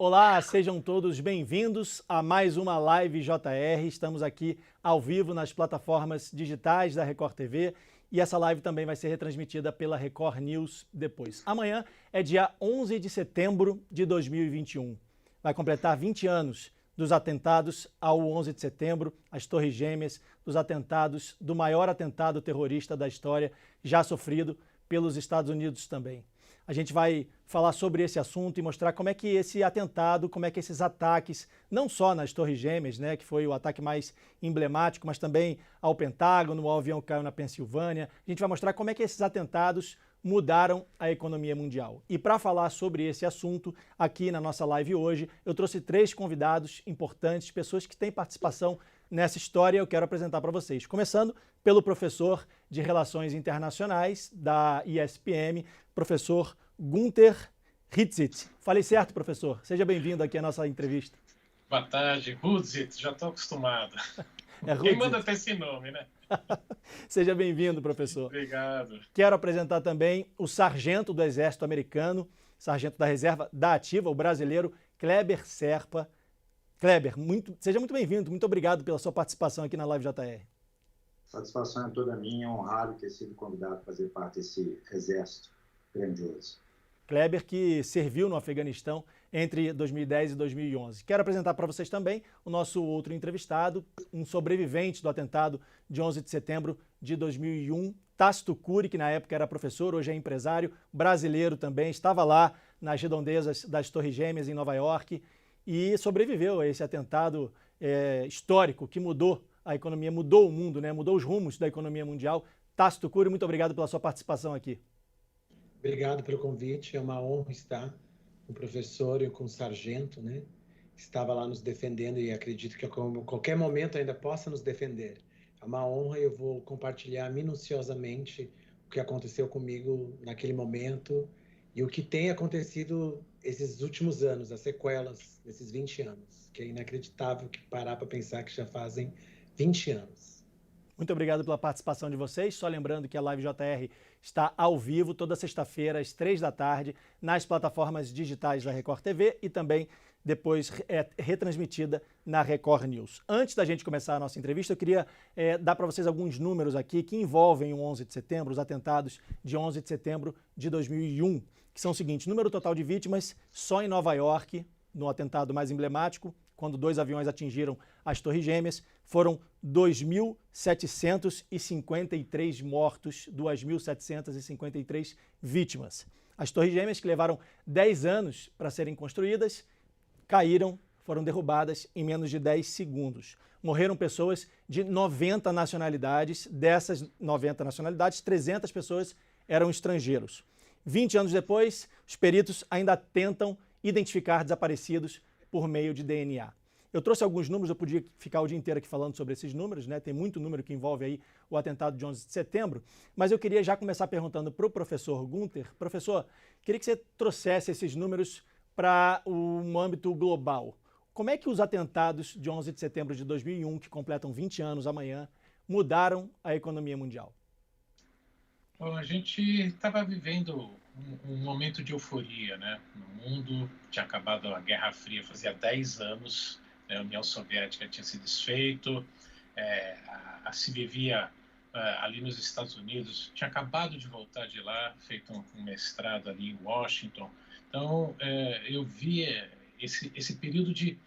Olá, sejam todos bem-vindos a mais uma Live JR. Estamos aqui ao vivo nas plataformas digitais da Record TV e essa live também vai ser retransmitida pela Record News depois. Amanhã é dia 11 de setembro de 2021. Vai completar 20 anos dos atentados ao 11 de setembro, as Torres Gêmeas, dos atentados, do maior atentado terrorista da história, já sofrido pelos Estados Unidos também. A gente vai falar sobre esse assunto e mostrar como é que esse atentado, como é que esses ataques, não só nas Torres Gêmeas, né, que foi o ataque mais emblemático, mas também ao Pentágono, o avião que caiu na Pensilvânia. A gente vai mostrar como é que esses atentados mudaram a economia mundial. E para falar sobre esse assunto, aqui na nossa live hoje, eu trouxe 3 convidados importantes, pessoas que têm participação nessa história, eu quero apresentar para vocês. Começando pelo professor de Relações Internacionais da ISPM, professor Gunther Hitzit. Falei certo, professor? Seja bem-vindo aqui à nossa entrevista. Boa tarde, Hutzit, já estou acostumado. É Quem manda ter esse nome, né? Seja bem-vindo, professor. Obrigado. Quero apresentar também o sargento do Exército Americano, sargento da Reserva da Ativa, o brasileiro Kleber Serpa. Kleber, seja muito bem-vindo, muito obrigado pela sua participação aqui na Live JR. Satisfação é toda minha, é honrado ter sido convidado a fazer parte desse exército grandioso. Kleber, que serviu no Afeganistão entre 2010 e 2011. Quero apresentar para vocês também o nosso outro entrevistado, um sobrevivente do atentado de 11 de setembro de 2001, Tácito Cury, que na época era professor, hoje é empresário, brasileiro também, estava lá nas redondezas das Torres Gêmeas em Nova York e sobreviveu a esse atentado histórico que mudou a economia, mudou o mundo, né? Mudou os rumos da economia mundial. Tácito Cury, muito obrigado pela sua participação aqui. Obrigado pelo convite, é uma honra estar com o professor e com o sargento, né? Estava lá nos defendendo e acredito que a qualquer momento ainda possa nos defender. É uma honra e eu vou compartilhar minuciosamente o que aconteceu comigo naquele momento e o que tem acontecido esses últimos anos, as sequelas desses 20 anos, que é inacreditável que parar para pensar que já fazem 20 anos. Muito obrigado pela participação de vocês. Só lembrando que a Live JR está ao vivo toda sexta-feira, às 3 da tarde, nas plataformas digitais da Record TV e também depois é retransmitida na Record News. Antes da gente começar a nossa entrevista, eu queria dar para vocês alguns números aqui que envolvem o 11 de setembro, os atentados de 11 de setembro de 2001, que são o seguinte: número total de vítimas só em Nova York, no atentado mais emblemático, quando 2 aviões atingiram as Torres Gêmeas, foram 2.753 mortos, 2.753 vítimas. As Torres Gêmeas, que levaram 10 anos para serem construídas, caíram, foram derrubadas em menos de 10 segundos. Morreram pessoas de 90 nacionalidades, dessas 90 nacionalidades, 300 pessoas eram estrangeiros. 20 anos depois, os peritos ainda tentam identificar desaparecidos por meio de DNA. Eu trouxe alguns números, eu podia ficar o dia inteiro aqui falando sobre esses números, né? Tem muito número que envolve aí o atentado de 11 de setembro, mas eu queria já começar perguntando para o professor Gunther. Professor, queria que você trouxesse esses números para um âmbito global. Como é que os atentados de 11 de setembro de 2001, que completam 20 anos amanhã, mudaram a economia mundial? Bom, a gente estava vivendo um momento de euforia, né? No mundo tinha acabado a Guerra Fria, fazia 10 anos, né? A União Soviética tinha se desfeito, se vivia ali nos Estados Unidos, tinha acabado de voltar de lá, feito um mestrado ali em Washington. Então, eu via esse período de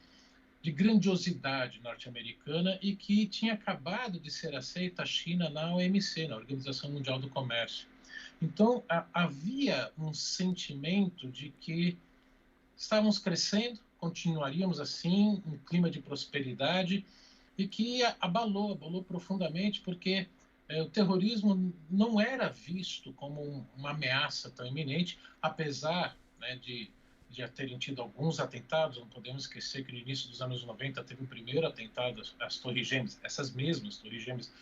grandiosidade norte-americana e que tinha acabado de ser aceita a China na OMC, na Organização Mundial do Comércio. Então, havia um sentimento de que estávamos crescendo, continuaríamos assim, um clima de prosperidade, e que abalou profundamente, porque o terrorismo não era visto como uma ameaça tão iminente, apesar, né, de já terem tido alguns atentados. Não podemos esquecer que no início dos anos 90 teve o primeiro atentado às Torres Gêmeas, essas mesmas Torres Gêmeas,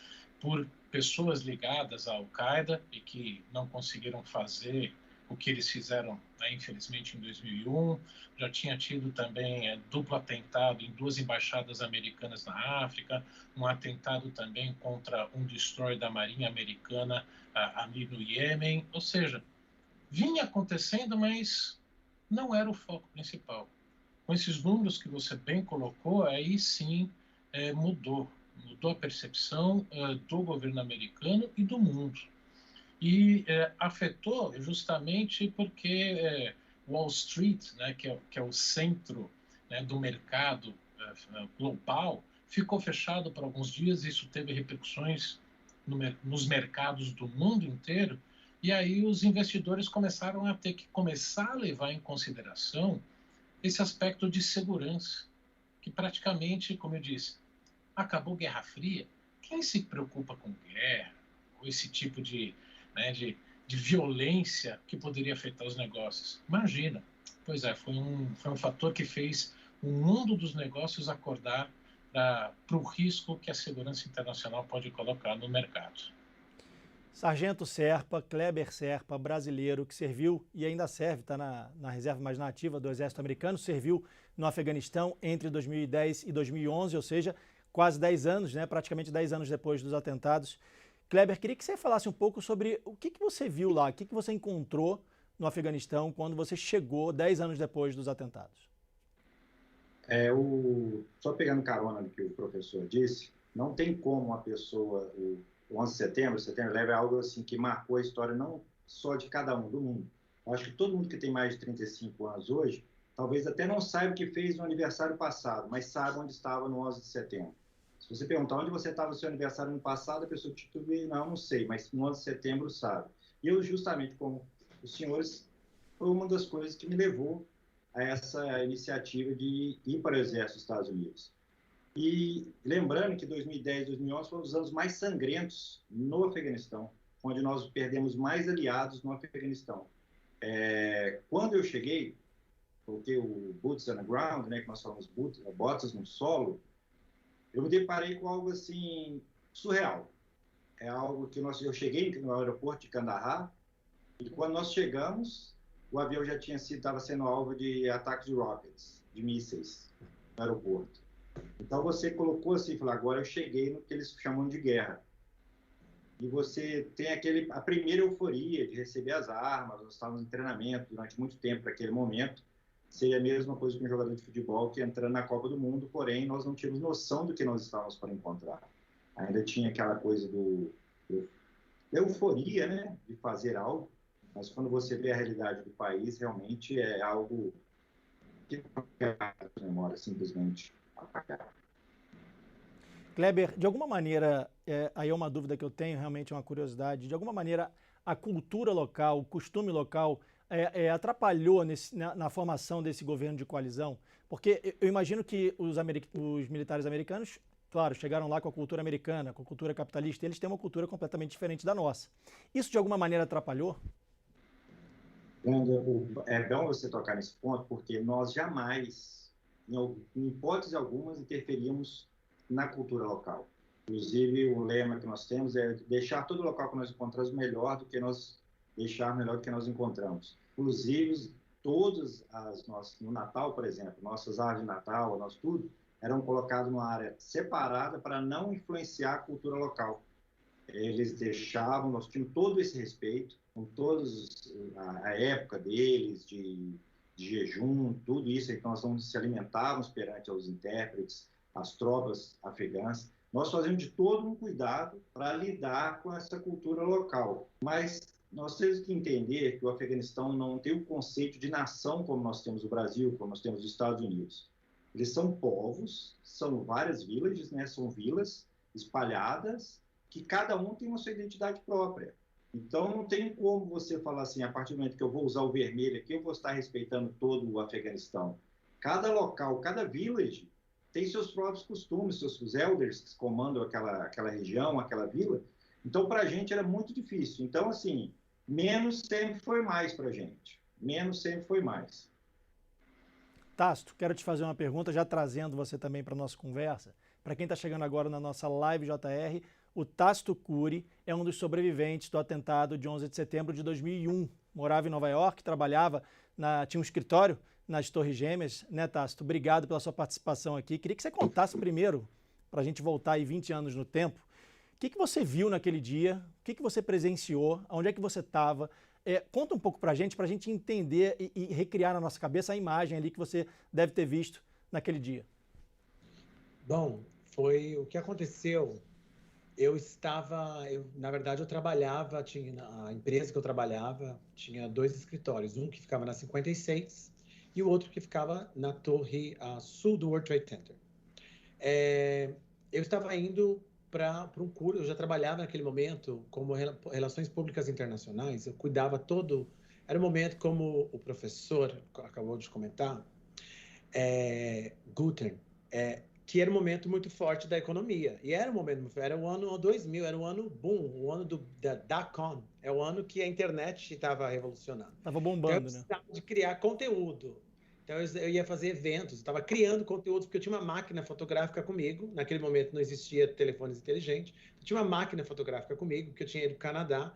por pessoas ligadas à Al-Qaeda e que não conseguiram fazer o que eles fizeram, né, infelizmente, em 2001. Já tinha tido também duplo atentado em 2 embaixadas americanas na África, um atentado também contra um destroyer da Marinha Americana ali no Iêmen. Ou seja, vinha acontecendo, mas não era o foco principal. com esses números que você bem colocou, aí sim mudou a percepção do governo americano e do mundo. E afetou justamente porque Wall Street, né, que é o centro, né, do mercado global, ficou fechado por alguns dias. Isso teve repercussões nos mercados do mundo inteiro, e aí os investidores começaram a ter que começar a levar em consideração esse aspecto de segurança, que praticamente, como eu disse, acabou a Guerra Fria. Quem se preocupa com guerra, ou esse tipo de violência que poderia afetar os negócios? Imagina. Pois é, foi um fator que fez o mundo dos negócios acordar para o risco que a segurança internacional pode colocar no mercado. Sargento Serpa, Kleber Serpa, brasileiro que serviu e ainda serve, está na reserva mais nativa do Exército Americano, serviu no Afeganistão entre 2010 e 2011, ou seja, quase 10 anos, né? Praticamente 10 anos depois dos atentados. Kleber, queria que você falasse um pouco sobre o que você viu lá, o que você encontrou no Afeganistão quando você chegou 10 anos depois dos atentados. Só pegando carona do que o professor disse, não tem como uma pessoa, o 11 de setembro, setembro 11 é algo assim que marcou a história não só de cada um, do mundo. Eu acho que todo mundo que tem mais de 35 anos hoje, talvez até não saiba o que fez no aniversário passado, mas sabe onde estava no 11 de setembro. Se você perguntar onde você estava no seu aniversário no passado, a pessoa titubeia, não sei, mas no 11 de setembro sabe. E eu, justamente como os senhores, foi uma das coisas que me levou a essa iniciativa de ir para o Exército dos Estados Unidos. E lembrando que 2010 e 2011 foram os anos mais sangrentos no Afeganistão, onde nós perdemos mais aliados no Afeganistão. Quando eu cheguei, coloquei o Boots on the Ground, né, que nós falamos botas no solo, eu me deparei com algo assim surreal. É algo que eu cheguei no aeroporto de Kandahar, e quando nós chegamos, o avião já estava sendo alvo de ataques de rockets, de mísseis, no aeroporto. Então você colocou assim, falou, agora eu cheguei no que eles chamam de guerra. E você tem a primeira euforia de receber as armas. Nós estávamos em treinamento durante muito tempo naquele momento. Seria a mesma coisa que um jogador de futebol que entrando na Copa do Mundo, porém nós não tínhamos noção do que nós estávamos para encontrar. Ainda tinha aquela coisa da euforia, né, de fazer algo, mas quando você vê a realidade do país, realmente é algo que não memória simplesmente apagar. Kleber, de alguma maneira, aí é uma dúvida que eu tenho, realmente é uma curiosidade, de alguma maneira a cultura local, o costume local atrapalhou na formação desse governo de coalizão? Porque eu imagino que os militares americanos, claro, chegaram lá com a cultura americana, com a cultura capitalista, e eles têm uma cultura completamente diferente da nossa. Isso de alguma maneira atrapalhou? É bom você tocar nesse ponto, porque nós jamais, em hipótese alguma, interferimos na cultura local. Inclusive, o lema que nós temos é deixar todo local que nós encontramos melhor do que nós deixar melhor do que nós encontramos. Inclusive, no Natal, por exemplo, nossas árvores de Natal, nosso tudo, eram colocadas numa área separada para não influenciar a cultura local. Eles deixavam, nós tínhamos todo esse respeito, com todos a época deles, de jejum, tudo isso, então nós não se alimentávamos perante aos intérpretes, as tropas afegãs. Nós fazemos de todo um cuidado para lidar com essa cultura local. Mas nós temos que entender que o Afeganistão não tem o conceito de nação como nós temos o Brasil, como nós temos os Estados Unidos. Eles são povos, são várias villages, né? São vilas espalhadas, que cada um tem uma sua identidade própria. Então não tem como você falar assim, a partir do momento que eu vou usar o vermelho aqui, eu vou estar respeitando todo o Afeganistão. Cada local, cada village tem seus próprios costumes, seus elders que comandam aquela região, aquela vila. Então, para a gente era muito difícil. Então, assim, menos sempre foi mais para a gente. Menos sempre foi mais. Tácito, quero te fazer uma pergunta, já trazendo você também para a nossa conversa. Para quem está chegando agora na nossa live JR, o Tácito Cury é um dos sobreviventes do atentado de 11 de setembro de 2001. Morava em Nova York, trabalhava, tinha um escritório nas Torres Gêmeas, né, Tácito? Obrigado pela sua participação aqui. Queria que você contasse primeiro, para a gente voltar aí 20 anos no tempo, o que você viu naquele dia? O que você presenciou? Onde é que você estava? Conta um pouco para a gente entender e recriar na nossa cabeça a imagem ali que você deve ter visto naquele dia. Bom, foi o que aconteceu. Na verdade, eu trabalhava, a empresa que eu trabalhava tinha 2 escritórios, um que ficava na 56 e o outro que ficava na torre sul do World Trade Center. Eu estava indo para um curso, eu já trabalhava naquele momento como Relações Públicas Internacionais, eu cuidava era um momento como o professor acabou de comentar, Guter, que era um momento muito forte da economia. E era o ano 2000, era o ano boom, o ano da dot-com. É o ano que a internet estava revolucionando. Estava bombando, então, eu precisava de criar conteúdo. Então, eu ia fazer eventos, eu estava criando conteúdos, porque eu tinha uma máquina fotográfica comigo. Naquele momento não existia telefones inteligentes. Eu tinha uma máquina fotográfica comigo, que eu tinha ido do Canadá.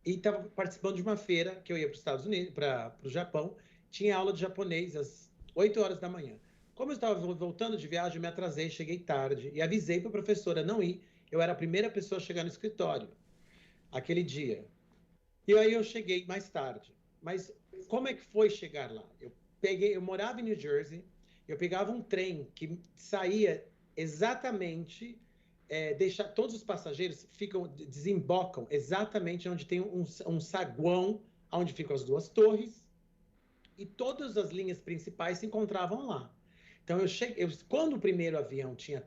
E estava participando de uma feira que eu ia para os Estados Unidos, para o Japão. Tinha aula de japonês às 8 horas da manhã. Como eu estava voltando de viagem, eu me atrasei, cheguei tarde e avisei para a professora não ir. Eu era a primeira pessoa a chegar no escritório aquele dia. E aí eu cheguei mais tarde. Mas como é que foi chegar lá? Eu morava em New Jersey, eu pegava um trem que saía exatamente, todos os passageiros desembocam exatamente onde tem um saguão, onde ficam as 2 torres, e todas as linhas principais se encontravam lá. Então, quando o primeiro avião tinha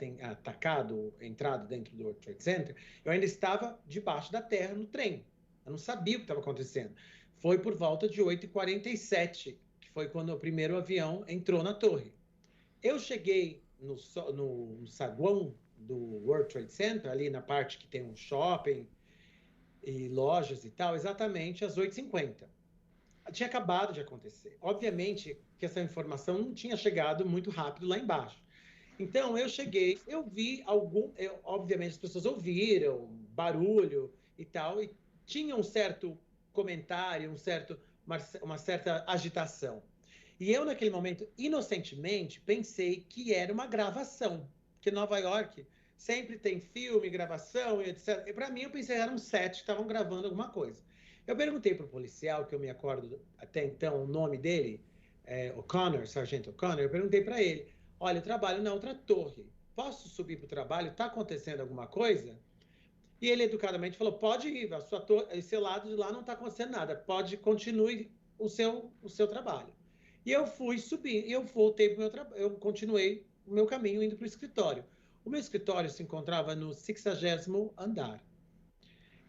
entrado dentro do World Trade Center, eu ainda estava debaixo da terra no trem. Eu não sabia o que estava acontecendo. Foi por volta de 8h47, que foi quando o primeiro avião entrou na torre. Eu cheguei no saguão do World Trade Center, ali na parte que tem um shopping e lojas e tal, exatamente às 8h50. Tinha acabado de acontecer. Obviamente que essa informação não tinha chegado muito rápido lá embaixo. Então, eu cheguei, eu vi obviamente as pessoas ouviram barulho e tal, e tinha um certo comentário, uma certa agitação. E eu, naquele momento, inocentemente, pensei que era uma gravação, porque Nova York sempre tem filme, gravação, etc. E para mim, eu pensei que era um set, que estavam gravando alguma coisa. Eu perguntei para o policial, que eu me acordo até então o nome dele, Sargento O'Connor, eu perguntei para ele, olha, eu trabalho na outra torre, posso subir para o trabalho? Está acontecendo alguma coisa? E ele educadamente falou, pode ir, esse lado de lá não está acontecendo nada, continue o seu trabalho. E eu fui subir, e eu voltei para o meu trabalho, eu continuei o meu caminho indo para o escritório. O meu escritório se encontrava no 60º andar.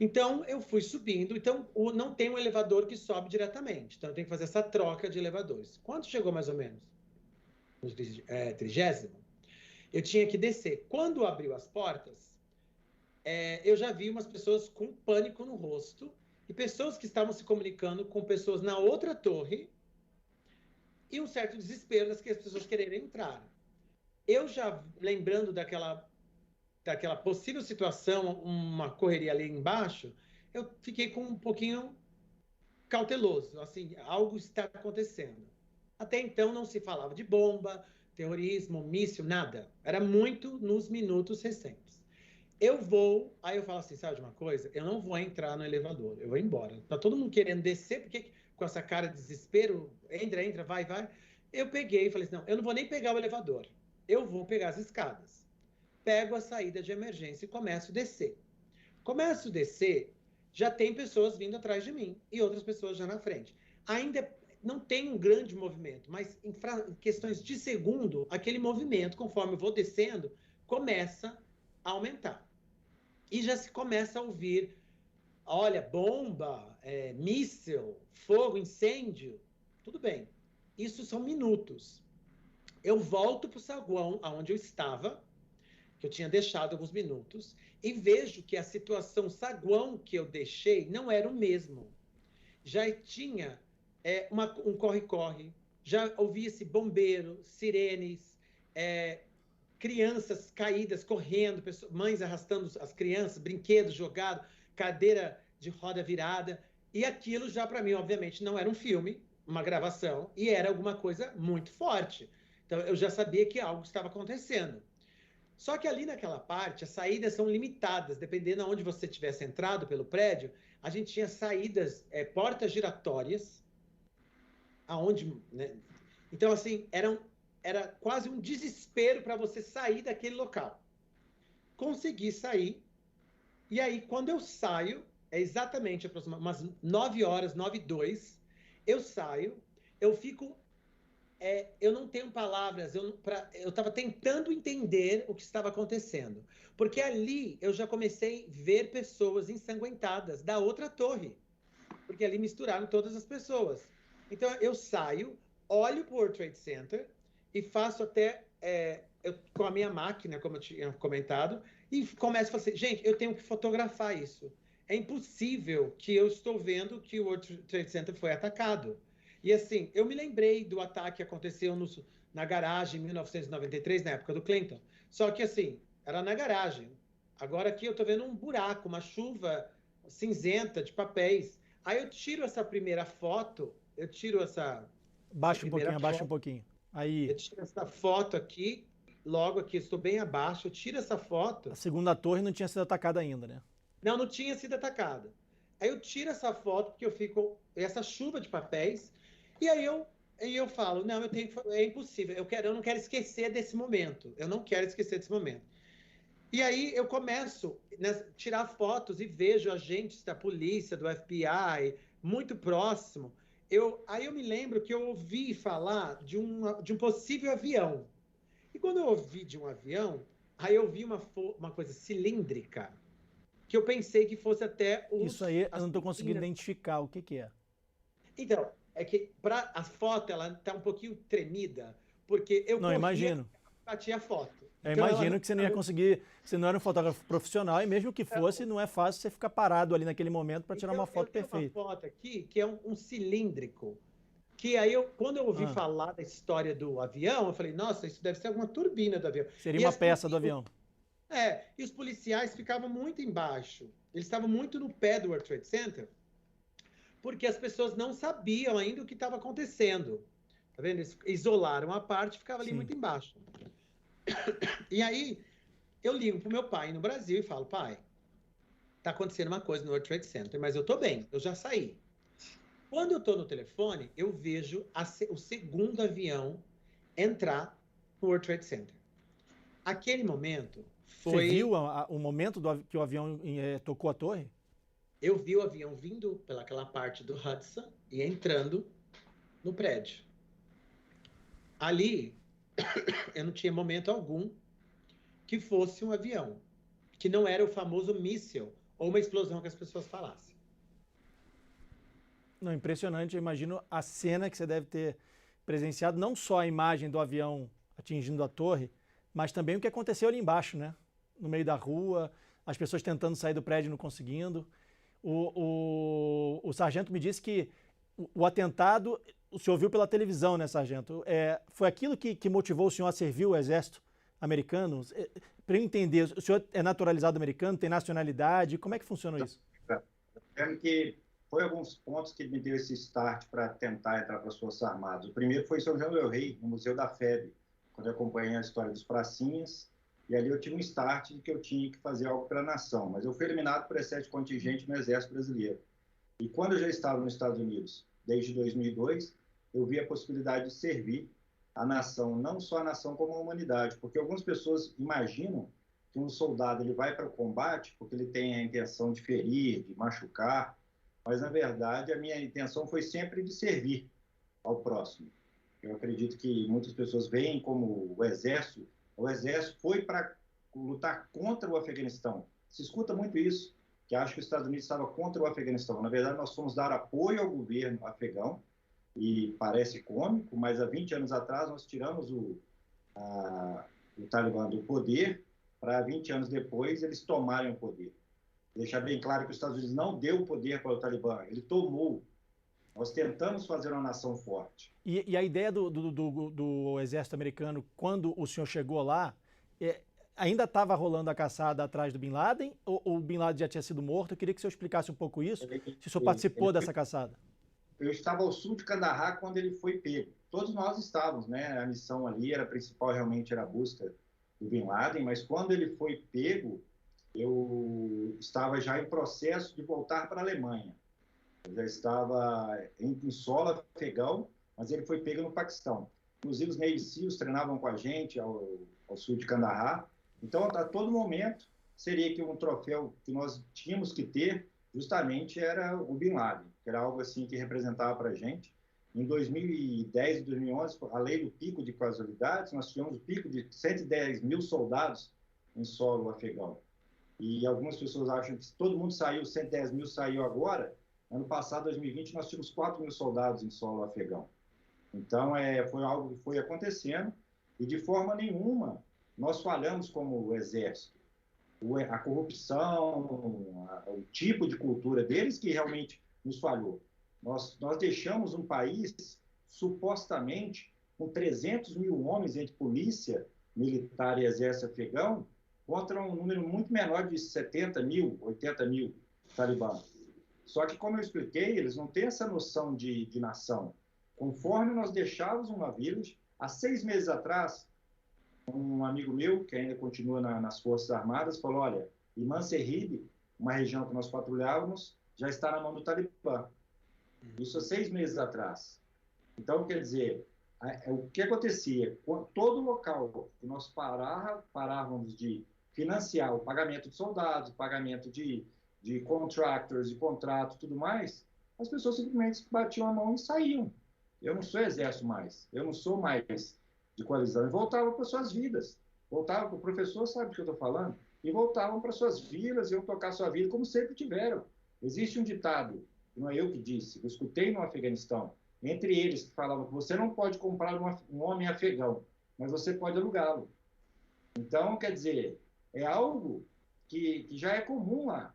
Então, eu fui subindo. Então, não tem um elevador que sobe diretamente. Então, eu tenho que fazer essa troca de elevadores. Quando chegou mais ou menos no 30º, eu tinha que descer. Quando abriu as portas, eu já vi umas pessoas com pânico no rosto e pessoas que estavam se comunicando com pessoas na outra torre e um certo desespero das pessoas quererem entrar. Eu já, lembrando daquela possível situação, uma correria ali embaixo, eu fiquei com um pouquinho cauteloso, assim, algo está acontecendo. Até então não se falava de bomba, terrorismo, míssil, nada. Era muito nos minutos recentes. Aí eu falo assim, sabe de uma coisa? Eu não vou entrar no elevador, eu vou embora. Tá todo mundo querendo descer, porque com essa cara de desespero, entra, vai. Eu peguei e falei assim, não, eu não vou nem pegar o elevador, eu vou pegar as escadas. Pego a saída de emergência e começo a descer. Começo a descer, já tem pessoas vindo atrás de mim e outras pessoas já na frente. Ainda não tem um grande movimento, mas em questões de segundo, aquele movimento, conforme eu vou descendo, começa a aumentar. E já se começa a ouvir, olha, bomba, míssil, fogo, incêndio, tudo bem. Isso são minutos. Eu volto para o saguão onde eu estava, que eu tinha deixado alguns minutos, e vejo que a situação saguão que eu deixei não era o mesmo. Já tinha um corre-corre, já ouvia-se bombeiro, sirenes, crianças caídas, correndo, mães arrastando as crianças, brinquedos jogados, cadeira de roda virada, e aquilo já para mim, obviamente, não era um filme, uma gravação, e era alguma coisa muito forte. Então, eu já sabia que algo estava acontecendo. Só que ali naquela parte, as saídas são limitadas, dependendo de onde você tivesse entrado pelo prédio, a gente tinha saídas, portas giratórias, aonde, né? Então, assim, era quase um desespero para você sair daquele local. Consegui sair, e aí, quando eu saio, é exatamente umas 9 horas, 9h02, eu saio, eu fico... eu não tenho palavras, eu estava tentando entender o que estava acontecendo. Porque ali eu já comecei a ver pessoas ensanguentadas da outra torre. Porque ali misturaram todas as pessoas. Então eu saio, olho para o World Trade Center e faço até... com a minha máquina, como eu tinha comentado, e começo a falar assim, gente, eu tenho que fotografar isso. É impossível que eu estou vendo que o World Trade Center foi atacado. E assim, eu me lembrei do ataque que aconteceu na garagem em 1993, na época do Clinton. Só que assim, era na garagem. Agora aqui eu tô vendo um buraco, uma chuva cinzenta de papéis. Aí eu tiro essa primeira foto, eu tiro essa... Baixa um pouquinho, abaixa um pouquinho. Aí. Eu tiro essa foto aqui, logo aqui, estou bem abaixo, eu tiro essa foto. A segunda torre não tinha sido atacada ainda, né? Não tinha sido atacada. Aí eu tiro essa foto, porque eu fico... Essa chuva de papéis... E aí eu falo, não, é impossível, eu não quero esquecer desse momento, eu não quero esquecer desse momento. E aí eu começo a tirar fotos e vejo agentes da polícia, do FBI, muito próximo. Aí eu me lembro que eu ouvi falar de um possível avião. E quando eu ouvi de um avião, aí eu vi uma coisa cilíndrica, que eu pensei que fosse até... Isso aí eu não estou conseguindo identificar o que é. Então... É que a foto, ela tá um pouquinho tremida, porque eu imagino. Bati a foto. Eu imagino que você não ia conseguir, você não era um fotógrafo profissional, e mesmo que fosse, não é fácil você ficar parado ali naquele momento para tirar uma foto perfeita. Uma foto aqui, que é um cilíndrico, que aí quando eu ouvi falar da história do avião, eu falei, nossa, isso deve ser alguma turbina do avião. Seria uma peça do avião. E os policiais ficavam muito embaixo, eles estavam muito no pé do World Trade Center, porque as pessoas não sabiam ainda o que estava acontecendo. Tá vendo? Eles isolaram a parte e ficava ali muito embaixo. E aí, eu ligo pro meu pai no Brasil e falo, pai, tá acontecendo uma coisa no World Trade Center, mas eu tô bem, eu já saí. Quando eu tô no telefone, eu vejo o segundo avião entrar no World Trade Center. Aquele momento foi... Você viu o momento que o avião tocou a torre? Eu vi o avião vindo pelaquela parte do Hudson e entrando no prédio. Ali, eu não tinha momento algum que fosse um avião, que não era o famoso míssil ou uma explosão que as pessoas falassem. Não, impressionante. Eu imagino a cena que você deve ter presenciado, não só a imagem do avião atingindo a torre, mas também o que aconteceu ali embaixo, né? No meio da rua, as pessoas tentando sair do prédio e não conseguindo. O sargento me disse que o atentado, o senhor viu pela televisão, né, sargento? Foi aquilo que motivou o senhor a servir o exército americano? Para eu entender, o senhor é naturalizado americano, tem nacionalidade? Como é que funciona isso? Eu que foi alguns pontos que me deu esse start para tentar entrar para as Forças Armadas. O primeiro foi em São João del Rei, no Museu da FEB, quando eu acompanhei a história dos pracinhas. E ali eu tive um start de que eu tinha que fazer algo pela nação. Mas eu fui eliminado por excesso de contingente no Exército Brasileiro. E quando eu já estava nos Estados Unidos, desde 2002, eu vi a possibilidade de servir a nação, não só a nação como a humanidade. Porque algumas pessoas imaginam que um soldado ele vai para o combate porque ele tem a intenção de ferir, de machucar. Mas, na verdade, a minha intenção foi sempre de servir ao próximo. Eu acredito que muitas pessoas veem como o Exército foi para lutar contra o Afeganistão. Se escuta muito isso, que acha que os Estados Unidos estava contra o Afeganistão. Na verdade, nós fomos dar apoio ao governo afegão, e parece cômico, mas há 20 anos atrás nós tiramos o Talibã do poder, para 20 anos depois eles tomarem o poder. Deixar bem claro que os Estados Unidos não deu o poder para o Talibã, ele tomou. Nós tentamos fazer uma nação forte. E a ideia do exército americano, quando o senhor chegou lá, ainda estava rolando a caçada atrás do Bin Laden, ou o Bin Laden já tinha sido morto? Eu queria que o senhor explicasse um pouco isso, se o senhor participou dessa caçada. Eu estava ao sul de Kandahar quando ele foi pego. Todos nós estávamos, né? A missão ali, a principal realmente era a busca o Bin Laden, mas quando ele foi pego, eu estava já em processo de voltar para a Alemanha. Eu já estava em solo afegão, mas ele foi pego no Paquistão. Inclusive, os Navy SEALs treinavam com a gente ao sul de Kandahar. Então, a todo momento, seria que um troféu que nós tínhamos que ter, justamente, era o Bin Laden, que era algo assim que representava para a gente. Em 2010 e 2011, além do pico de casualidades, nós tivemos o pico de 110 mil soldados em solo afegão. E algumas pessoas acham que todo mundo saiu, 110 mil saiu agora. Ano passado, 2020, nós tínhamos 4 mil soldados em solo afegão. Então, foi algo que foi acontecendo e, de forma nenhuma, nós falhamos como exército. A corrupção, o tipo de cultura deles que realmente nos falhou. Nós deixamos um país, supostamente, com 300 mil homens entre polícia militar e exército afegão, contra um número muito menor de 70 mil, 80 mil talibãs. Só que, como eu expliquei, eles não têm essa noção de nação. Conforme nós deixávamos uma village, há 6 meses atrás, um amigo meu, que ainda continua nas Forças Armadas, falou, olha, Imam Serhib, uma região que nós patrulhávamos, já está na mão do Talibã. Isso há 6 meses atrás. Então, quer dizer, o que acontecia? Todo local que nós parávamos de financiar o pagamento de soldados, o pagamento de contractors, de contrato, tudo mais, as pessoas simplesmente batiam a mão e saíam. Eu não sou exército mais, eu não sou mais de coalizão. E voltavam para suas vidas. Voltavam para o professor, sabe do que eu estou falando? E voltavam para suas vilas, iam tocar sua vida como sempre tiveram. Existe um ditado, não é eu que disse, eu escutei no Afeganistão, entre eles que falavam que você não pode comprar um homem afegão, mas você pode alugá-lo. Então, quer dizer, é algo que já é comum lá.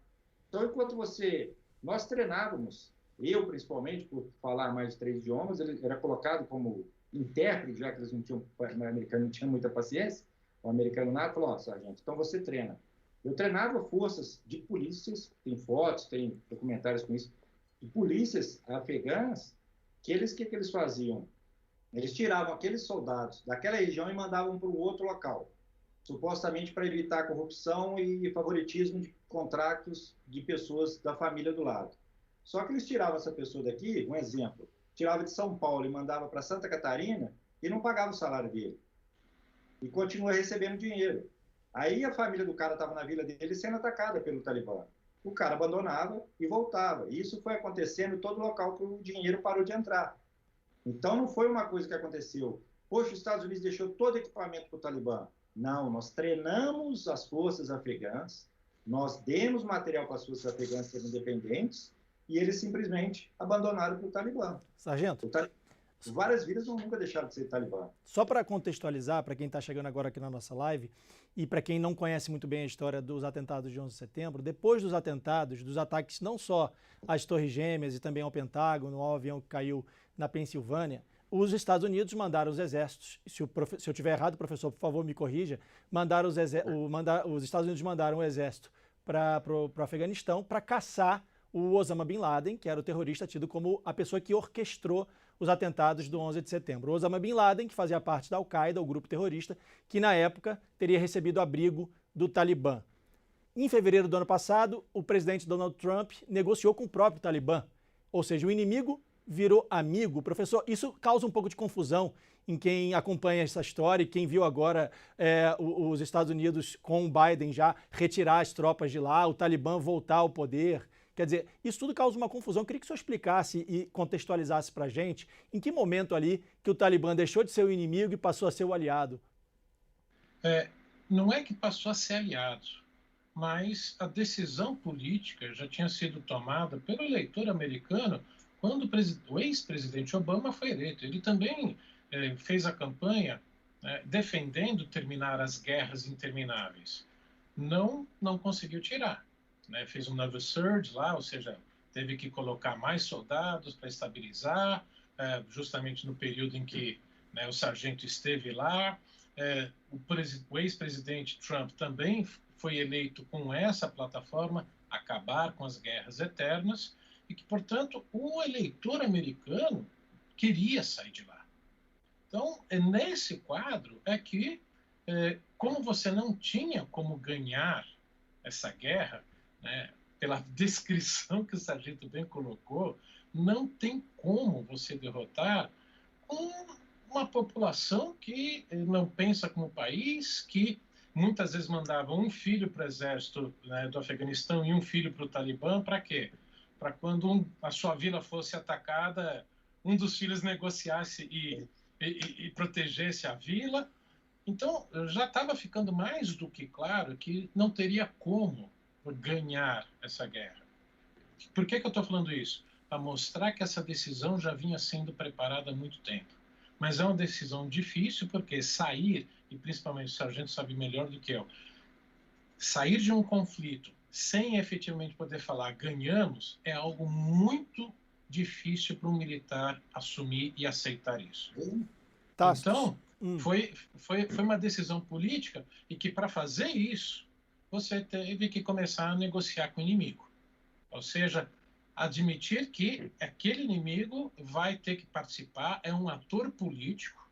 Então, enquanto nós treinávamos, eu principalmente, por falar mais de 3 idiomas, ele era colocado como intérprete, já que eles o americano não tinha muita paciência, o americano nada, falou, ó, sargento, então você treina. Eu treinava forças de polícias, tem fotos, tem documentários com isso, de polícias afegãs, que eles faziam? Eles tiravam aqueles soldados daquela região e mandavam para um outro local, supostamente para evitar corrupção e favoritismo de contratos de pessoas da família do lado. Só que eles tiravam essa pessoa daqui, um exemplo, tirava de São Paulo e mandava para Santa Catarina e não pagava o salário dele. E continua recebendo dinheiro. Aí a família do cara estava na vila dele sendo atacada pelo Talibã. O cara abandonava e voltava. E isso foi acontecendo em todo local que o dinheiro parou de entrar. Então não foi uma coisa que aconteceu. Poxa, os Estados Unidos deixou todo o equipamento para o Talibã. Não, nós treinamos as forças afegãs, nós demos material para as forças afegãs serem independentes e eles simplesmente abandonaram para o Talibã. Sargento, várias vidas nunca deixaram de ser Talibã. Só para contextualizar, para quem está chegando agora aqui na nossa live, e para quem não conhece muito bem a história dos atentados de 11 de setembro, depois dos atentados, dos ataques não só às Torres Gêmeas e também ao Pentágono, ao avião que caiu na Pensilvânia, os Estados Unidos mandaram os exércitos, se eu tiver errado, professor, por favor, me corrija, os Estados Unidos mandaram o exército para o Afeganistão para caçar o Osama Bin Laden, que era o terrorista tido como a pessoa que orquestrou os atentados do 11 de setembro. O Osama Bin Laden, que fazia parte da Al-Qaeda, o grupo terrorista, que na época teria recebido abrigo do Talibã. Em fevereiro do ano passado, o presidente Donald Trump negociou com o próprio Talibã, ou seja, o inimigo virou amigo. Professor, isso causa um pouco de confusão em quem acompanha essa história e quem viu agora os Estados Unidos com o Biden já retirar as tropas de lá, o Talibã voltar ao poder. Quer dizer, isso tudo causa uma confusão. Eu queria que o senhor explicasse e contextualizasse para a gente em que momento ali que o Talibã deixou de ser o inimigo e passou a ser o aliado. Não é que passou a ser aliado, mas a decisão política já tinha sido tomada pelo eleitor americano quando o ex-presidente Obama foi eleito. Ele também fez a campanha defendendo terminar as guerras intermináveis. Não conseguiu tirar. Fez um naval surge lá, ou seja, teve que colocar mais soldados para estabilizar, justamente no período em que o sargento esteve lá. O ex-presidente Trump também foi eleito com essa plataforma, acabar com as guerras eternas, e que, portanto, o eleitor americano queria sair de lá. Então, nesse quadro é que como você não tinha como ganhar essa guerra, né, pela descrição que o sargento bem colocou, não tem como você derrotar uma população que não pensa como país, que muitas vezes mandava um filho para o exército, né, do Afeganistão e um filho para o Talibã, para quê? Para quando a sua vila fosse atacada, um dos filhos negociasse e protegesse a vila. Então, já estava ficando mais do que claro que não teria como ganhar essa guerra. Por que eu estou falando isso? Para mostrar que essa decisão já vinha sendo preparada há muito tempo. Mas é uma decisão difícil, porque sair, e principalmente o sargento sabe melhor do que eu, sair de um conflito sem efetivamente poder falar ganhamos é algo muito difícil para um militar assumir e aceitar isso. Então, foi uma decisão política e que, para fazer isso, você teve que começar a negociar com o inimigo. Ou seja, admitir que aquele inimigo vai ter que participar, é um ator político,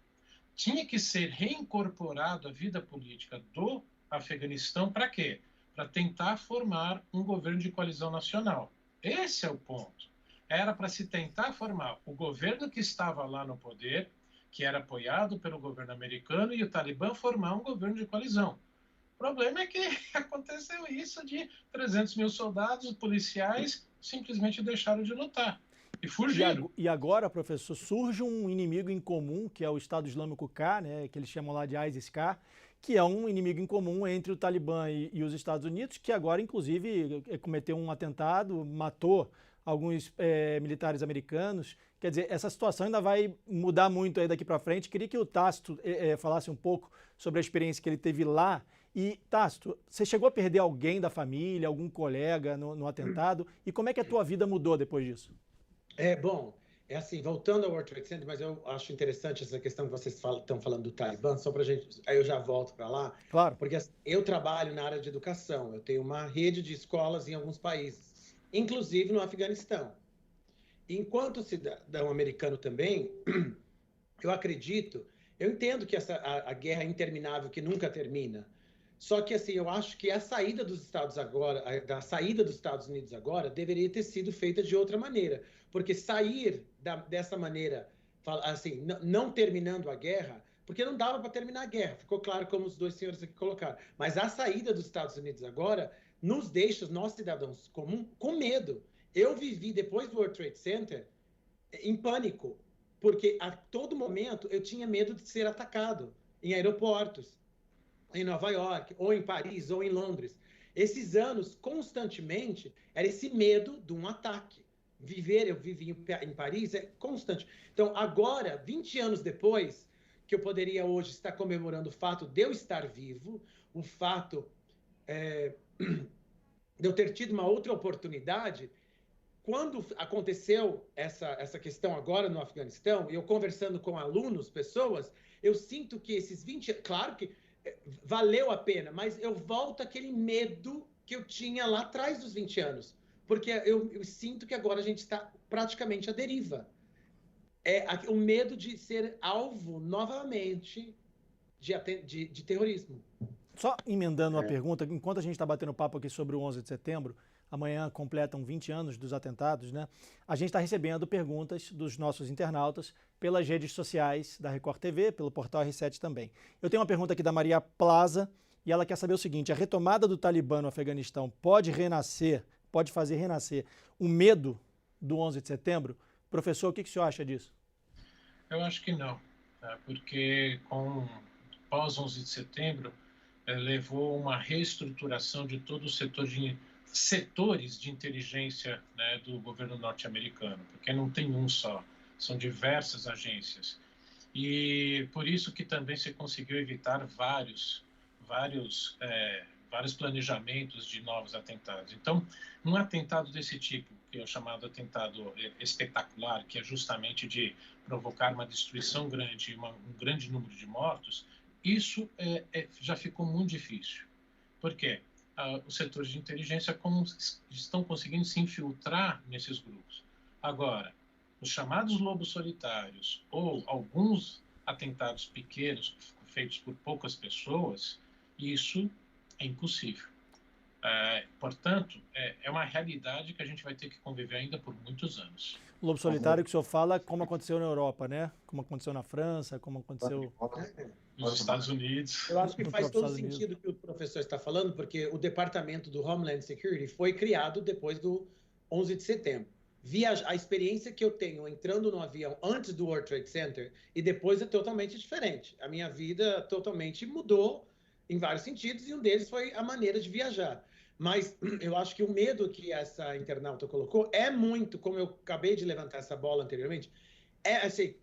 tinha que ser reincorporado à vida política do Afeganistão para quê? Para tentar formar um governo de coalizão nacional. Esse é o ponto. Era para se tentar formar o governo que estava lá no poder, que era apoiado pelo governo americano, e o Talibã formar um governo de coalizão. O problema é que aconteceu isso de 300 mil soldados, policiais, simplesmente deixaram de lutar e fugiram. E agora, professor, surge um inimigo em comum, que é o Estado Islâmico K, né, que eles chamam lá de ISIS-K, que é um inimigo em comum entre o Talibã e os Estados Unidos, que agora, inclusive, cometeu um atentado, matou alguns militares americanos. Quer dizer, essa situação ainda vai mudar muito aí daqui para frente. Queria que o Tácito falasse um pouco sobre a experiência que ele teve lá. E, Tácito, você chegou a perder alguém da família, algum colega no atentado? E como é que a tua vida mudou depois disso? Bom, é assim, voltando ao World Trade Center, mas eu acho interessante essa questão que vocês estão falando do Talibã, só para a gente, aí eu já volto para lá. Claro. Porque assim, eu trabalho na área de educação, eu tenho uma rede de escolas em alguns países, inclusive no Afeganistão. Enquanto cidadão americano também, eu acredito, eu entendo que a guerra é interminável, que nunca termina. Só que assim, eu acho que a saída dos Estados Unidos agora deveria ter sido feita de outra maneira, porque sair dessa maneira, assim, não terminando a guerra, porque não dava para terminar a guerra, ficou claro como os dois senhores aqui colocaram. Mas a saída dos Estados Unidos agora nos deixa, nós cidadãos comuns, com medo. Eu vivi depois do World Trade Center em pânico, porque a todo momento eu tinha medo de ser atacado em aeroportos, em Nova York, ou em Paris, ou em Londres. Esses anos, constantemente, era esse medo de um ataque. Eu vivi em Paris, é constante. Então, agora, 20 anos depois, que eu poderia hoje estar comemorando o fato de eu estar vivo, o fato de eu ter tido uma outra oportunidade, quando aconteceu essa questão agora no Afeganistão, eu conversando com alunos, pessoas, eu sinto que esses 20 anos, claro que valeu a pena, mas eu volto àquele medo que eu tinha lá atrás dos 20 anos. Porque eu sinto que agora a gente está praticamente à deriva. O medo de ser alvo novamente de terrorismo. Só emendando uma pergunta, enquanto a gente está batendo papo aqui sobre o 11 de setembro, amanhã completam 20 anos dos atentados, né? A gente está recebendo perguntas dos nossos internautas pelas redes sociais da Record TV, pelo portal R7 também. Eu tenho uma pergunta aqui da Maria Plaza e ela quer saber o seguinte: a retomada do Talibã no Afeganistão pode fazer renascer o medo do 11 de setembro? Professor, o que o senhor acha disso? Eu acho que não, tá? Porque pós 11 de setembro levou uma reestruturação de todo o setores de inteligência, né, do governo norte-americano, porque não tem um só, são diversas agências. E por isso que também se conseguiu evitar vários planejamentos de novos atentados. Então, um atentado desse tipo, que é o chamado atentado espetacular, que é justamente de provocar uma destruição grande e um grande número de mortos, isso já ficou muito difícil. Por quê? Os setores de inteligência estão conseguindo se infiltrar nesses grupos. Agora, os chamados lobos solitários ou alguns atentados pequenos feitos por poucas pessoas, isso é impossível. Portanto, é uma realidade que a gente vai ter que conviver ainda por muitos anos. O lobo solitário que o senhor fala, como aconteceu na Europa, né? Como aconteceu na França, como aconteceu nos Estados Unidos. Eu acho que No faz próprio todo Estados Unidos. sentido o que o professor está falando, porque o Departamento do Homeland Security foi criado depois do 11 de setembro. A experiência que eu tenho entrando no avião antes do World Trade Center e depois é totalmente diferente. A minha vida totalmente mudou em vários sentidos e um deles foi a maneira de viajar. Mas eu acho que o medo que essa internauta colocou é muito, como eu acabei de levantar essa bola anteriormente, assim,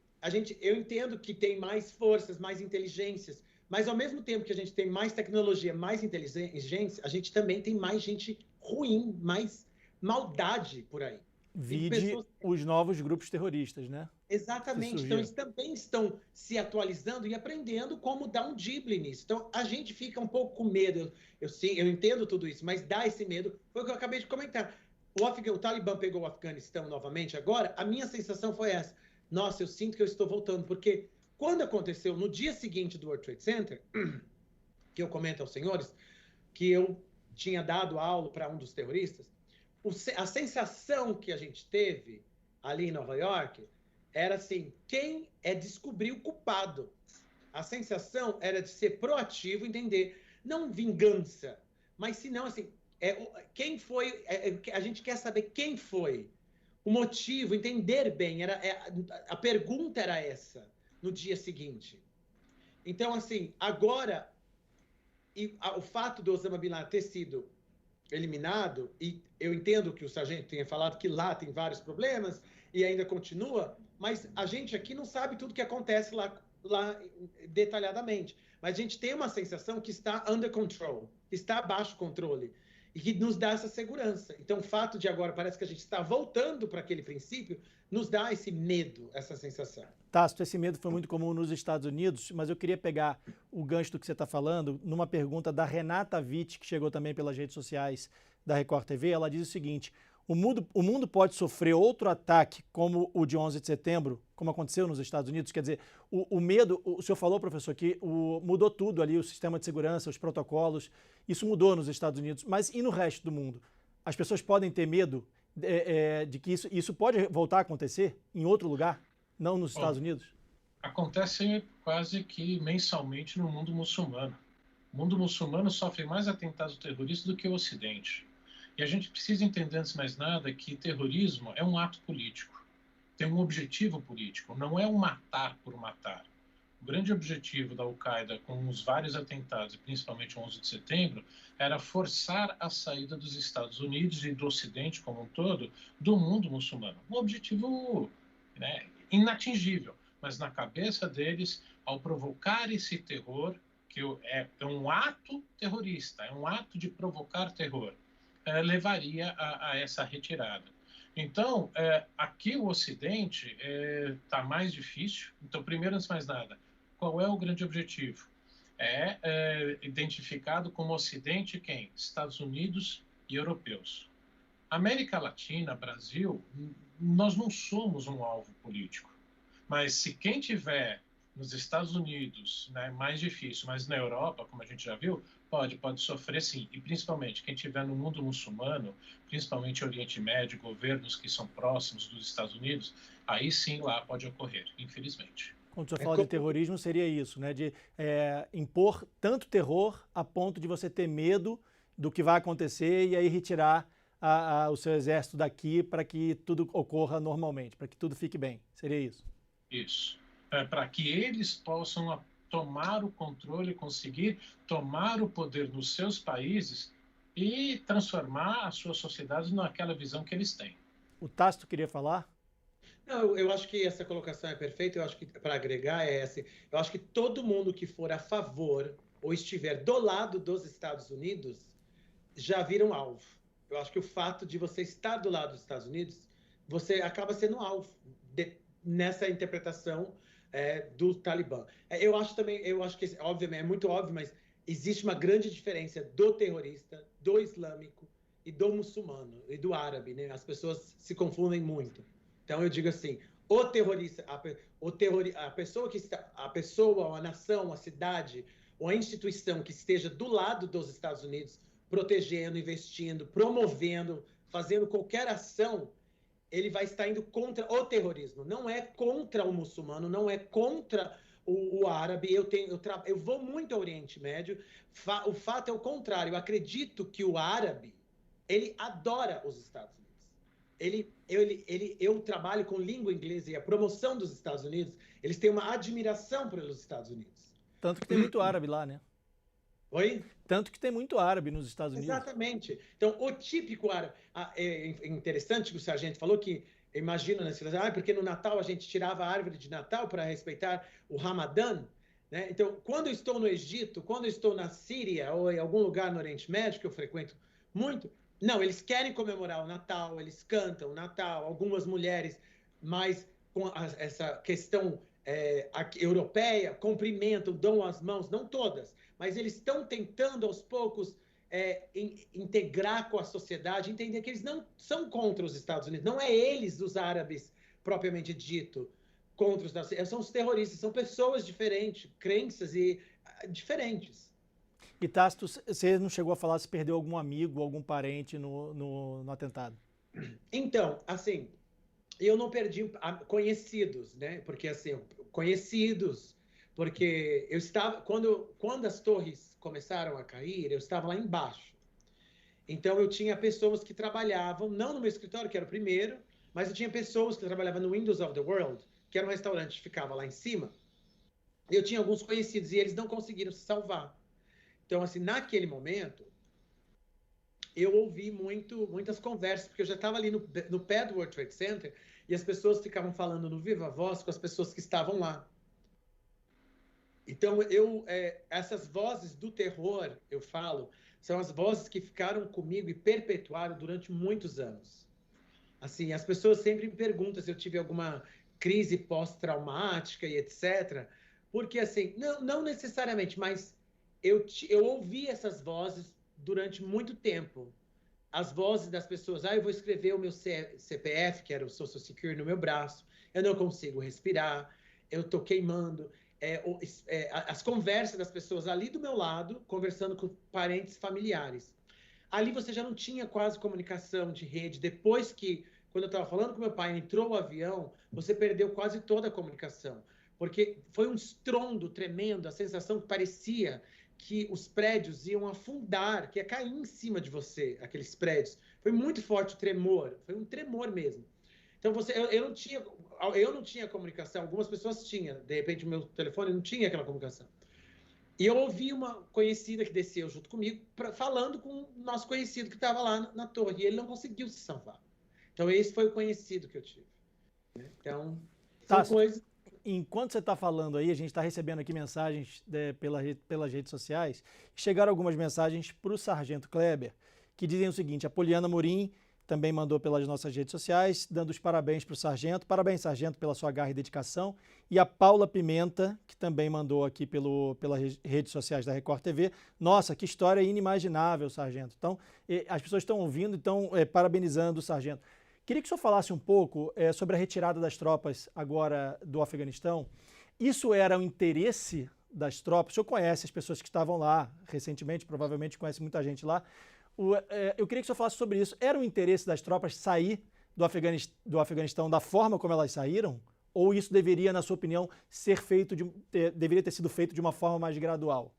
eu entendo que tem mais forças, mais inteligências, mas ao mesmo tempo que a gente tem mais tecnologia, mais inteligência, a gente também tem mais gente ruim, mais maldade por aí. Vide os novos grupos terroristas, né? Exatamente. Então, eles também estão se atualizando e aprendendo como dar um drible nisso. Então, a gente fica um pouco com medo. Eu entendo tudo isso, mas dá esse medo. Foi o que eu acabei de comentar. O Talibã pegou o Afeganistão novamente agora. A minha sensação foi essa. Nossa, eu sinto que eu estou voltando. Porque quando aconteceu, no dia seguinte do World Trade Center, que eu comento aos senhores, que eu tinha dado aula para um dos terroristas, a sensação que a gente teve ali em Nova York era assim, quem é descobrir o culpado. A sensação era de ser proativo, entender, não vingança, mas se não, assim, quem foi, a gente quer saber quem foi, o motivo, entender bem, a pergunta era essa, no dia seguinte. Então, assim, agora, o fato do Osama Bin Laden ter sido eliminado, e eu entendo que o sargento tenha falado que lá tem vários problemas e ainda continua, mas a gente aqui não sabe tudo que acontece lá detalhadamente. Mas a gente tem uma sensação que está under control, que está abaixo controle, e que nos dá essa segurança. Então, o fato de agora parece que a gente está voltando para aquele princípio, nos dá esse medo, essa sensação. Tácito, esse medo foi muito comum nos Estados Unidos, mas eu queria pegar o gancho do que você está falando numa pergunta da Renata Witt, que chegou também pelas redes sociais da Record TV. Ela diz o seguinte: o mundo pode sofrer outro ataque como o de 11 de setembro, como aconteceu nos Estados Unidos? Quer dizer, o medo, o senhor falou, professor, que mudou tudo ali, o sistema de segurança, os protocolos, isso mudou nos Estados Unidos, mas e no resto do mundo? As pessoas podem ter medo de que isso pode voltar a acontecer em outro lugar? Não nos Estados Unidos? Acontece quase que mensalmente no mundo muçulmano. O mundo muçulmano sofre mais atentados terroristas do que o Ocidente. E a gente precisa entender, antes de mais nada, que terrorismo é um ato político. Tem um objetivo político, não é um matar por matar. O grande objetivo da Al-Qaeda, com os vários atentados, e principalmente o 11 de setembro, era forçar a saída dos Estados Unidos e do Ocidente como um todo do mundo muçulmano. Um objetivo, né, inatingível, mas na cabeça deles, ao provocar esse terror, que é um ato terrorista, é um ato de provocar terror, levaria a essa retirada. Então, aqui o Ocidente está mais difícil. Então, primeiro, antes de mais nada, qual é o grande objetivo? Identificado como Ocidente quem? Estados Unidos e europeus. América Latina, Brasil, nós não somos um alvo político. Mas se quem tiver nos Estados Unidos, né, mais difícil, mas na Europa, como a gente já viu, pode sofrer sim. E principalmente quem tiver no mundo muçulmano, principalmente Oriente Médio, governos que são próximos dos Estados Unidos, aí sim lá pode ocorrer, infelizmente. Quando o senhor fala de terrorismo, seria isso, né? De impor tanto terror a ponto de você ter medo do que vai acontecer e aí retirar o seu exército daqui para que tudo ocorra normalmente, para que tudo fique bem. Seria isso? Isso. Para que eles possam tomar o controle, conseguir tomar o poder nos seus países e transformar as suas sociedades naquela visão que eles têm. O Tácito queria falar? Não, eu acho que essa colocação é perfeita. Eu acho que, para agregar, eu acho que todo mundo que for a favor ou estiver do lado dos Estados Unidos já vira um alvo. Eu acho que o fato de você estar do lado dos Estados Unidos, você acaba sendo alvo nessa interpretação do Talibã. Eu acho que, obviamente, é muito óbvio, mas existe uma grande diferença do terrorista, do islâmico e do muçulmano e do árabe, né? As pessoas se confundem muito. Então, eu digo assim, o terrorista, a pessoa que está, a pessoa, a nação, a cidade, ou a instituição que esteja do lado dos Estados Unidos, protegendo, investindo, promovendo, fazendo qualquer ação, ele vai estar indo contra o terrorismo. Não é contra o muçulmano, não é contra o árabe. Eu vou muito ao Oriente Médio. O fato é o contrário. Eu acredito que o árabe, ele adora os Estados Unidos. Eu trabalho com língua inglesa e a promoção dos Estados Unidos, eles têm uma admiração pelos Estados Unidos. Tanto que tem muito árabe lá, né? Oi? Tanto que tem muito árabe nos Estados Unidos. Exatamente. Então, o típico árabe... É interessante que o sargento falou que, imagina, né, porque no Natal a gente tirava a árvore de Natal para respeitar o Ramadã, né? Então, quando eu estou no Egito, quando eu estou na Síria ou em algum lugar no Oriente Médio, que eu frequento muito, não, eles querem comemorar o Natal, eles cantam o Natal, algumas mulheres, mas com essa questão europeia, cumprimentam, dão as mãos, não todas, mas eles estão tentando aos poucos integrar com a sociedade, entender que eles não são contra os Estados Unidos, não é eles, os árabes, propriamente dito, contra os Estados Unidos, são os terroristas, são pessoas diferentes, crenças diferentes. E Tácito, você não chegou a falar se perdeu algum amigo, algum parente no atentado? Então, assim, eu não perdi conhecidos, né? Porque, assim, conhecidos, porque eu estava, quando as torres começaram a cair, eu estava lá embaixo. Então, eu tinha pessoas que trabalhavam, não no meu escritório, que era o primeiro, mas eu tinha pessoas que trabalhavam no Windows of the World, que era um restaurante que ficava lá em cima. Eu tinha alguns conhecidos e eles não conseguiram se salvar. Então, assim, naquele momento, eu ouvi muitas conversas, porque eu já estava ali no pé do World Trade Center e as pessoas ficavam falando no viva voz com as pessoas que estavam lá. Então, essas vozes do terror, eu falo, são as vozes que ficaram comigo e perpetuaram durante muitos anos. Assim, as pessoas sempre me perguntam se eu tive alguma crise pós-traumática e etc. Porque, assim, não necessariamente, mas eu ouvi essas vozes durante muito tempo. As vozes das pessoas, eu vou escrever o meu CPF, que era o Social Security, no meu braço, eu não consigo respirar, eu estou queimando. As conversas das pessoas ali do meu lado, conversando com parentes familiares. Ali você já não tinha quase comunicação de rede. Depois que, quando eu estava falando com meu pai, entrou o avião, você perdeu quase toda a comunicação. Porque foi um estrondo tremendo, a sensação que parecia que os prédios iam afundar, que ia cair em cima de você, aqueles prédios. Foi muito forte o tremor, foi um tremor mesmo. Então, eu não tinha comunicação, algumas pessoas tinham, de repente o meu telefone não tinha aquela comunicação. E eu ouvi uma conhecida que desceu junto comigo, falando com o nosso conhecido que estava lá na torre, e ele não conseguiu se salvar. Então, esse foi o conhecido que eu tive. Então, são coisas... Enquanto você está falando aí, a gente está recebendo aqui mensagens pelas redes sociais. Chegaram algumas mensagens para o Sargento Kleber, que dizem o seguinte: a Poliana Morim também mandou pelas nossas redes sociais, dando os parabéns para o Sargento. Parabéns, Sargento, pela sua garra e dedicação. E a Paula Pimenta, que também mandou aqui pelas redes sociais da Record TV. Nossa, que história inimaginável, Sargento. Então, as pessoas estão ouvindo e estão parabenizando o Sargento. Queria que o senhor falasse um pouco sobre a retirada das tropas agora do Afeganistão. Isso era o interesse das tropas? O senhor conhece as pessoas que estavam lá recentemente, provavelmente conhece muita gente lá. Eu queria que o senhor falasse sobre isso. Era o interesse das tropas sair do Afeganistão da forma como elas saíram? Ou isso deveria, na sua opinião, deveria ter sido feito de uma forma mais gradual?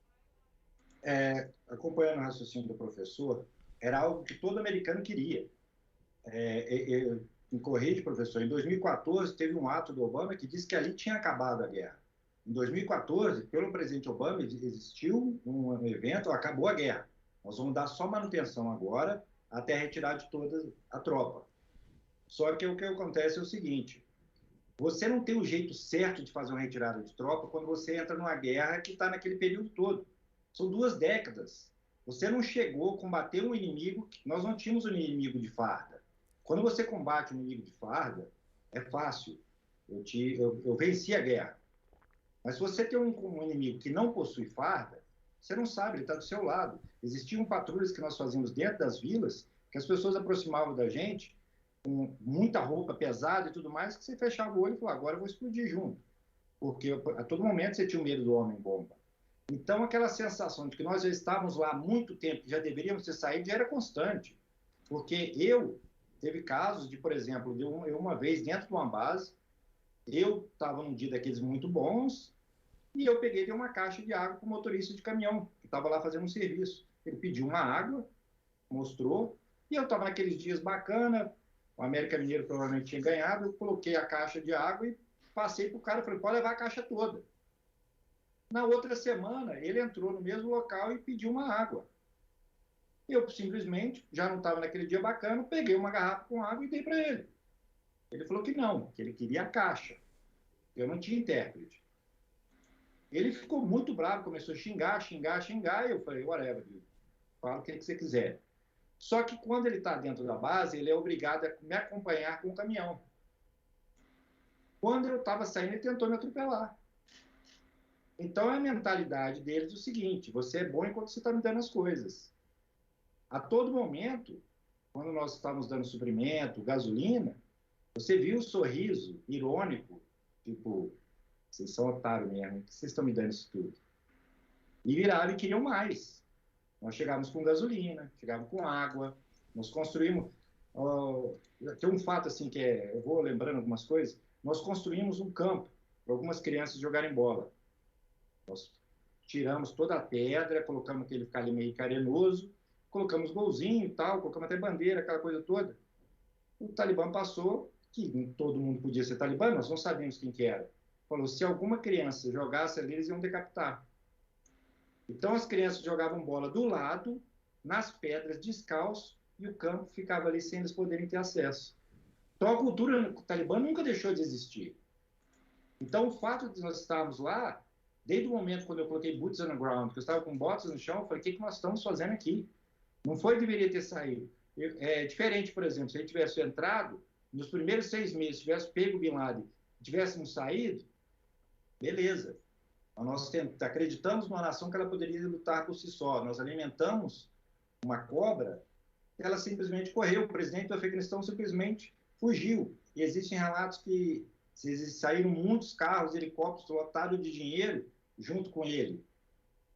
Acompanhando o raciocínio do professor, era algo que todo americano queria. Me corrige, professor, em 2014 teve um ato do Obama que disse que ali tinha acabado a guerra. Em 2014, pelo presidente Obama, existiu um evento, acabou a guerra. Nós vamos dar só manutenção agora, até retirar de toda a tropa. Só que o que acontece é o seguinte: você não tem o jeito certo de fazer uma retirada de tropa quando você entra numa guerra que está naquele período todo. São 2 décadas. Você não chegou a combater um inimigo, nós não tínhamos um inimigo de farda. Quando você combate um inimigo de farda, é fácil. Eu venci a guerra. Mas se você tem um inimigo que não possui farda, você não sabe, ele está do seu lado. Existiam patrulhas que nós fazíamos dentro das vilas, que as pessoas aproximavam da gente, com muita roupa pesada e tudo mais, que você fechava o olho e falava, agora eu vou explodir junto. Porque a todo momento você tinha o medo do homem-bomba. Então, aquela sensação de que nós já estávamos lá há muito tempo, já deveríamos ter saído, já era constante. Porque teve casos de, por exemplo, eu uma vez dentro de uma base, eu estava num dia daqueles muito bons, e eu peguei e dei uma caixa de água para o motorista de caminhão, que estava lá fazendo um serviço. Ele pediu uma água, mostrou, e eu estava naqueles dias bacana, o América Mineiro provavelmente tinha ganhado, eu coloquei a caixa de água e passei para o cara, falei, pode levar a caixa toda. Na outra semana, ele entrou no mesmo local e pediu uma água. Eu simplesmente, já não estava naquele dia bacana, peguei uma garrafa com água e dei para ele. Ele falou que não, que ele queria a caixa. Eu não tinha intérprete. Ele ficou muito bravo, começou a xingar, e eu falei, whatever, dude. Fala o que você quiser. Só que quando ele está dentro da base, ele é obrigado a me acompanhar com o caminhão. Quando eu estava saindo, ele tentou me atropelar. Então, a mentalidade deles é o seguinte, você é bom enquanto você está me dando as coisas. A todo momento, quando nós estávamos dando suprimento, gasolina, você viu o sorriso irônico, tipo, vocês são otários mesmo, que vocês estão me dando isso tudo? E viraram e queriam mais. Nós chegávamos com gasolina, chegávamos com água, nós construímos... tem um fato assim que eu vou lembrando algumas coisas, nós construímos um campo para algumas crianças jogarem bola. Nós tiramos toda a pedra, colocamos aquele ficar ali meio arenoso, colocamos golzinho e tal, colocamos até bandeira, aquela coisa toda. O Talibã passou, que todo mundo podia ser Talibã, nós não sabíamos quem que era. Falou, se alguma criança jogasse ali, eles iam decapitar. Então as crianças jogavam bola do lado, nas pedras, descalço, e o campo ficava ali sem eles poderem ter acesso. Então a cultura talibã nunca deixou de existir. Então o fato de nós estarmos lá, desde o momento quando eu coloquei boots on the ground, que eu estava com botas no chão, eu falei, o que nós estamos fazendo aqui? Não foi deveria ter saído. É diferente, por exemplo, se ele tivesse entrado, nos primeiros 6 meses, tivesse pego o Bin Laden, tivéssemos saído, beleza. Nós acreditamos numa nação que ela poderia lutar por si só. Nós alimentamos uma cobra, ela simplesmente correu. O presidente do Afeganistão simplesmente fugiu. E existem relatos que saíram muitos carros, helicópteros lotados de dinheiro junto com ele.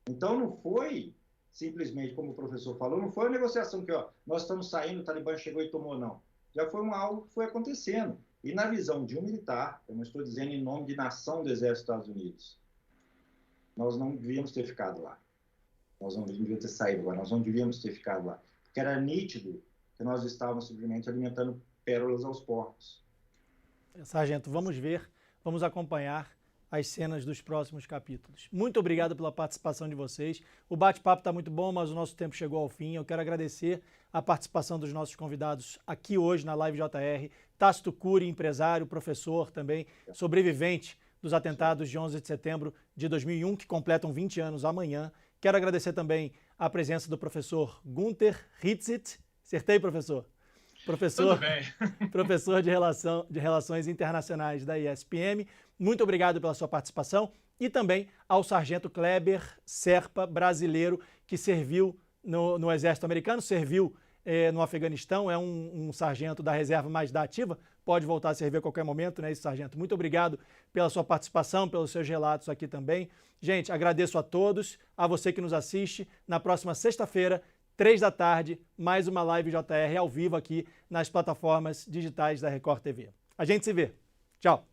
Então não foi simplesmente, como o professor falou, não foi uma negociação que nós estamos saindo, o Talibã chegou e tomou, não. Já foi algo que foi acontecendo. E na visão de um militar, eu não estou dizendo em nome de nação do Exército dos Estados Unidos, nós não devíamos ter ficado lá. Nós não devíamos ter saído lá, nós não devíamos ter ficado lá. Porque era nítido que nós estávamos simplesmente alimentando pérolas aos porcos. Sargento, vamos acompanhar as cenas dos próximos capítulos. Muito obrigado pela participação de vocês. O bate-papo está muito bom, mas o nosso tempo chegou ao fim. Eu quero agradecer a participação dos nossos convidados aqui hoje na Live JR. Tácito Cury, empresário, professor também, sobrevivente dos atentados de 11 de setembro de 2001, que completam 20 anos amanhã. Quero agradecer também a presença do professor Gunther Hitzit. Acertei, professor? Professor de Relações Internacionais da ISPM. Muito obrigado pela sua participação. E também ao sargento Kleber Serpa, brasileiro, que serviu no Exército Americano, serviu no Afeganistão, é um sargento da reserva, mais da ativa, pode voltar a servir a qualquer momento, né, esse sargento? Muito obrigado pela sua participação, pelos seus relatos aqui também. Gente, agradeço a todos, a você que nos assiste. Na próxima sexta-feira, 3 da tarde, mais uma Live JR ao vivo aqui nas plataformas digitais da Record TV. A gente se vê. Tchau!